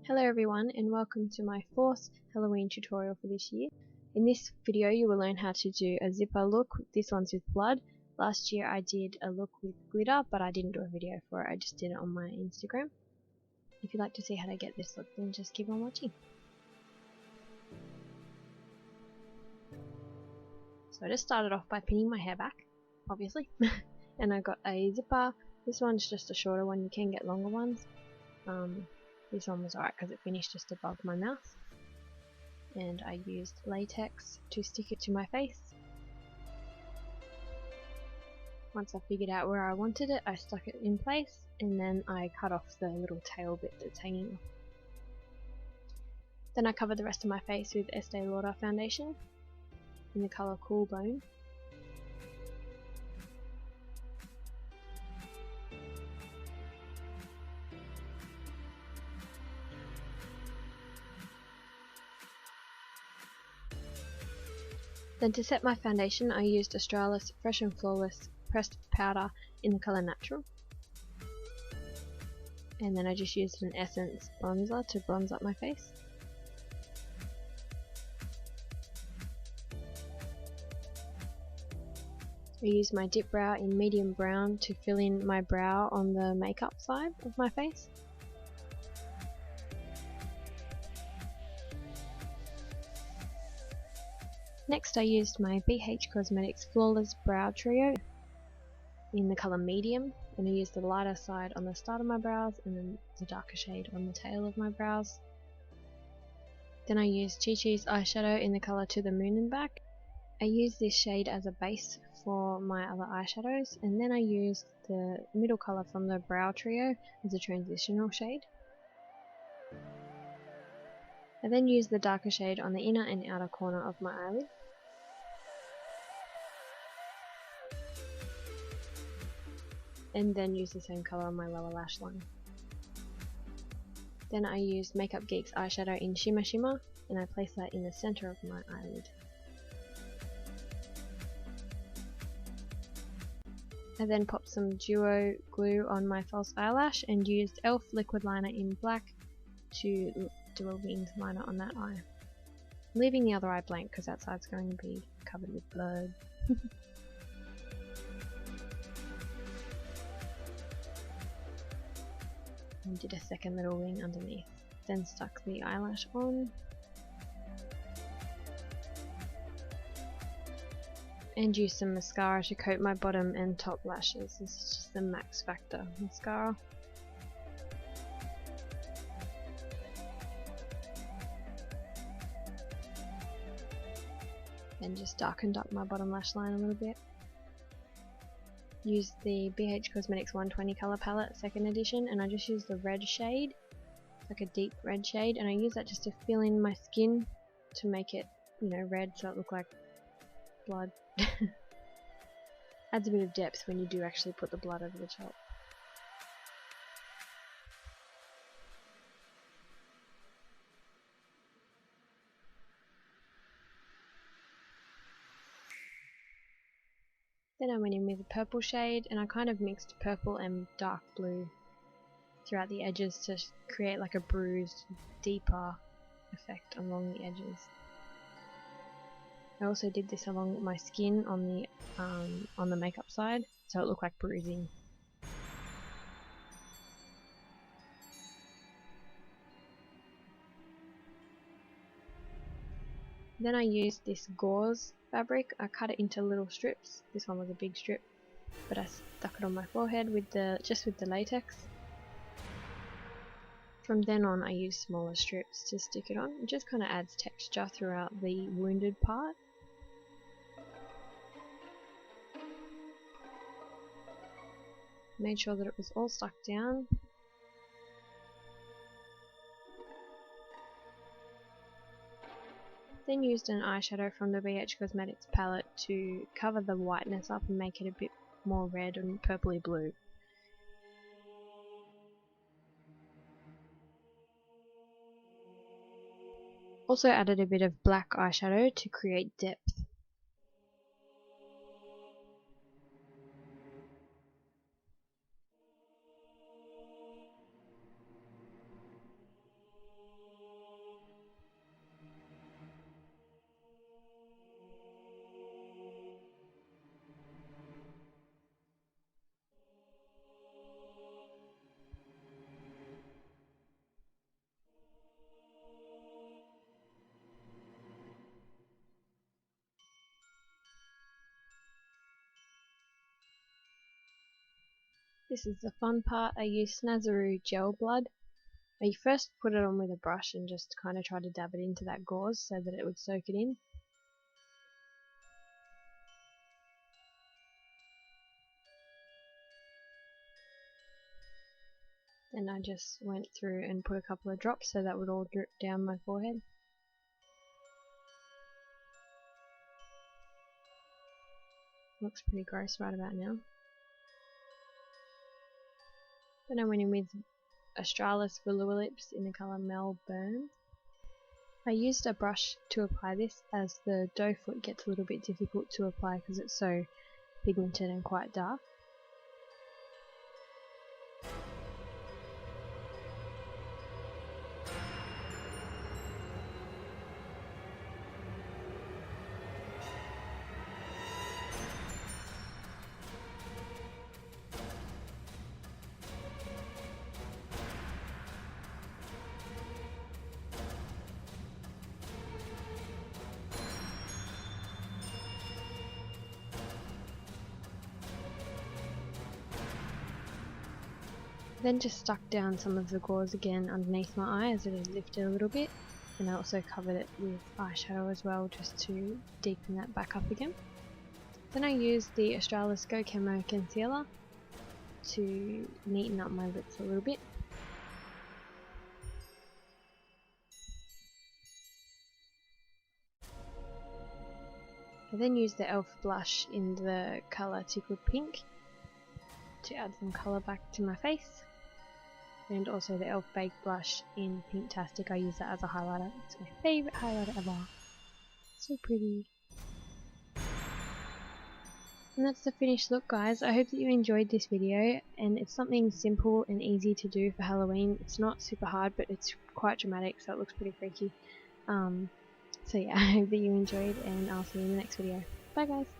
Hello everyone and welcome to my fourth Halloween tutorial for this year. In this video you will learn how to do a zipper look. This one's with blood. Last year I did a look with glitter, but I didn't do a video for it, I just did it on my Instagram. If you'd like to see how to get this look, then just keep on watching. So I just started off by pinning my hair back, obviously, and I got a zipper. This one's just a shorter one, you can get longer ones. This one was alright because it finished just above my mouth, and I used latex to stick it to my face. Once I figured out where I wanted it, I stuck it in place, and then I cut off the little tail bit that's hanging off. Then I covered the rest of my face with Estee Lauder foundation in the colour Cool Bone. Then to set my foundation I used Australis Fresh and Flawless pressed powder in the colour Natural. And then I just used an Essence bronzer to bronze up my face. I used my dip brow in medium brown to fill in my brow on the makeup side of my face. Next I used my BH Cosmetics Flawless Brow Trio in the colour Medium, and I used the lighter side on the start of my brows and then the darker shade on the tail of my brows. Then I used Chi Chi's eyeshadow in the colour To the Moon and Back. I used this shade as a base for my other eyeshadows, and then I used the middle colour from the Brow Trio as a transitional shade. I then used the darker shade on the inner and outer corner of my eyelid. And then use the same colour on my lower lash line. Then I used Makeup Geek's eyeshadow in Shimmer Shimmer, and I placed that in the centre of my eyelid. I then popped some duo glue on my false eyelash and used e.l.f. liquid liner in black to do a winged liner on that eye. Leaving the other eye blank because that side's going to be covered with blood. And did a second little wing underneath. Then stuck the eyelash on. And used some mascara to coat my bottom and top lashes. This is just the Max Factor mascara. And just darkened up my bottom lash line a little bit. Used the BH Cosmetics 120 colour palette, 2nd edition, and I just used the red shade, like a deep red shade, and I use that just to fill in my skin to make it, you know, red so it looked like blood. Adds a bit of depth when you do actually put the blood over the top. Then I went in with a purple shade, and I kind of mixed purple and dark blue throughout the edges to create like a bruised, deeper effect along the edges. I also did this along my skin on the makeup side, so it looked like bruising. Then I used this gauze fabric. I cut it into little strips. This one was a big strip, but I stuck it on my forehead with the latex. From then on I used smaller strips to stick it on. It just kind of adds texture throughout the wounded part. Made sure that it was all stuck down. Then used an eyeshadow from the BH Cosmetics palette to cover the whiteness up and make it a bit more red and purpley blue. Also added a bit of black eyeshadow to create depth. This is the fun part. I use Snazaroo gel blood. I first put it on with a brush and just kind of try to dab it into that gauze so that it would soak it in. Then I just went through and put a couple of drops so that would all drip down my forehead. Looks pretty gross right about now. Then I went in with Australis Velour Lips in the colour Melbourne. I used a brush to apply this as the doe foot gets a little bit difficult to apply because it's so pigmented and quite dark. Then just stuck down some of the gauze again underneath my eye as it had lifted a little bit, and I also covered it with eyeshadow as well just to deepen that back up again. Then I used the Australis Go Camo Concealer to neaten up my lips a little bit. I then used the e.l.f. blush in the colour Tickled Pink to add some colour back to my face. And also the e.l.f. Baked Blush in Pinktastic. I use that as a highlighter. It's my favourite highlighter ever. So pretty. And that's the finished look, guys. I hope that you enjoyed this video, and it's something simple and easy to do for Halloween. It's not super hard, but it's quite dramatic, so it looks pretty freaky. So yeah, I hope that you enjoyed, and I'll see you in the next video. Bye guys!